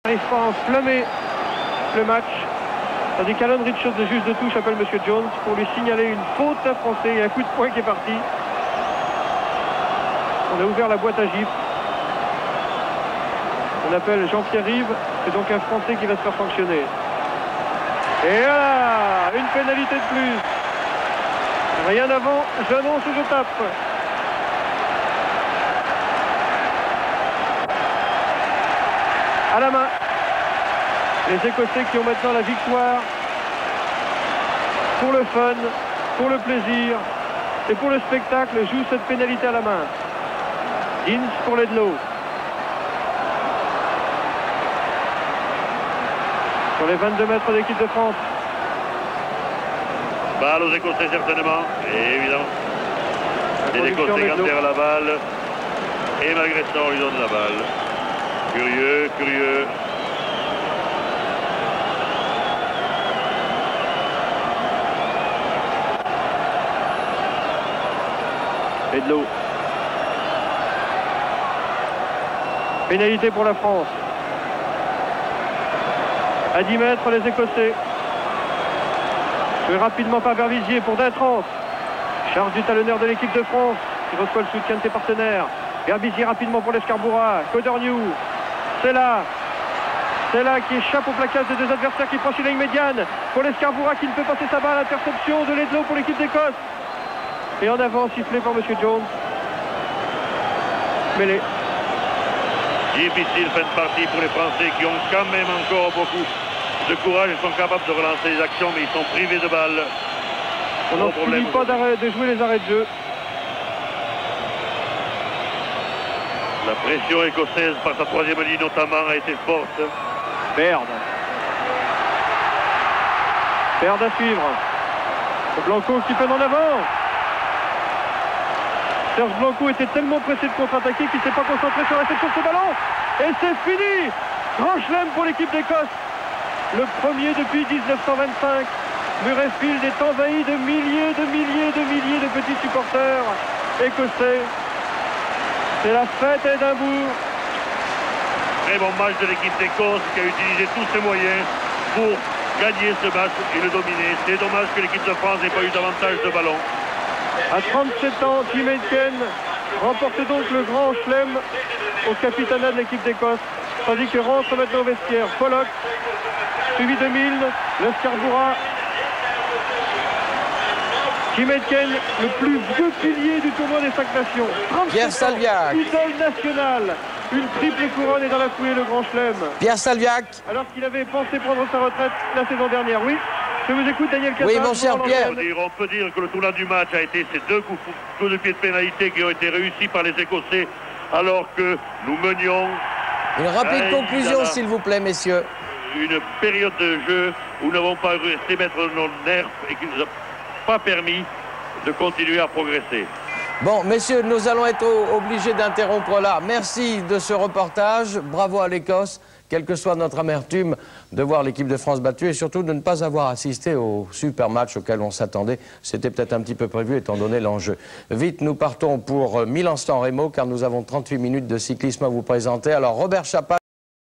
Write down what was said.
n'arrive pas à enflammer le match. Tandis qu'Alan Richards, le juge de touche, appelle M. Jones pour lui signaler une faute à Français. Il y a un coup de poing qui est parti. On a ouvert la boîte à gifles. On appelle Jean-Pierre Rive. C'est donc un Français qui va se faire sanctionner. Et voilà, une pénalité de plus. Rien avant, j'annonce et je tape. À la main. Les Écossais qui ont maintenant la victoire pour le fun, pour le plaisir et pour le spectacle jouent cette pénalité à la main. Deans pour Ledlow. Sur les 22 mètres d'équipe de France. Balle aux Écossais certainement, et évidemment. Les Écossais gardèrent la balle et malgré ça on lui donne la balle. Curieux, curieux. Ledlow. Pénalité pour la France. À 10 mètres, les Écossais. Joué rapidement par Vervizier pour Dintrance. Charge du talonneur de l'équipe de France qui reçoit le soutien de ses partenaires. Vervizier rapidement pour l'Escarborough. Codorniou. C'est là qui échappe au plaquage des deux adversaires qui franchit la ligne médiane. Pour l'Escarborough qui ne peut passer sa balle. Interception de Ledlow pour l'équipe d'Écosse. Et en avant, sifflé par M. Jones. Mêlé. Difficile fin de partie pour les Français qui ont quand même encore beaucoup de courage. Ils sont capables de relancer les actions, mais ils sont privés de balles. On n'en finit pas de jouer les arrêts de jeu. La pression écossaise par sa troisième ligne notamment a été forte. Perde à suivre. Blanco qui peine en avant. Serge Blanco était tellement pressé de contre-attaquer qu'il ne s'est pas concentré sur la réception de ce ballon. Et c'est fini. Grand chelem pour l'équipe d'Écosse. Le premier depuis 1925. Murrayfield est envahi de milliers de petits supporters écossais. C'est la fête à Édimbourg. Très bon match de l'équipe d'Écosse qui a utilisé tous ses moyens pour gagner ce match et le dominer. C'est dommage que l'équipe de France n'ait pas eu davantage de ballons. À 37 ans, Tim Aitken remporte donc le grand chelem au capitanat de l'équipe d'Écosse. Tandis que rentre maintenant au vestiaire Pollock, suivi de Milne, l'Escarborough. Tim Aitken, le plus vieux pilier du tournoi des 5 nations. Pierre Salviac. Idole nationale. Une triple couronne et dans la foulée le grand chelem. Pierre Salviac. Alors qu'il avait pensé prendre sa retraite la saison dernière. Oui, je vous écoute, Daniel Cassel. Oui, mon cher Pierre. On peut dire que le tournant du match a été ces deux coups de pied de pénalité qui ont été réussis par les Écossais alors que nous menions. Une rapide conclusion, s'il vous plaît, messieurs. Une période de jeu où nous n'avons pas resté mettre nos nerfs et qui ne nous a pas permis de continuer à progresser. Bon, messieurs, nous allons être obligés d'interrompre là. Merci de ce reportage. Bravo à l'Écosse, quelle que soit notre amertume de voir l'équipe de France battue et surtout de ne pas avoir assisté au super match auquel on s'attendait. C'était peut-être un petit peu prévu étant donné l'enjeu. Vite, nous partons pour Milan-San Remo car nous avons 38 minutes de cyclisme à vous présenter. Alors, Robert Chapal.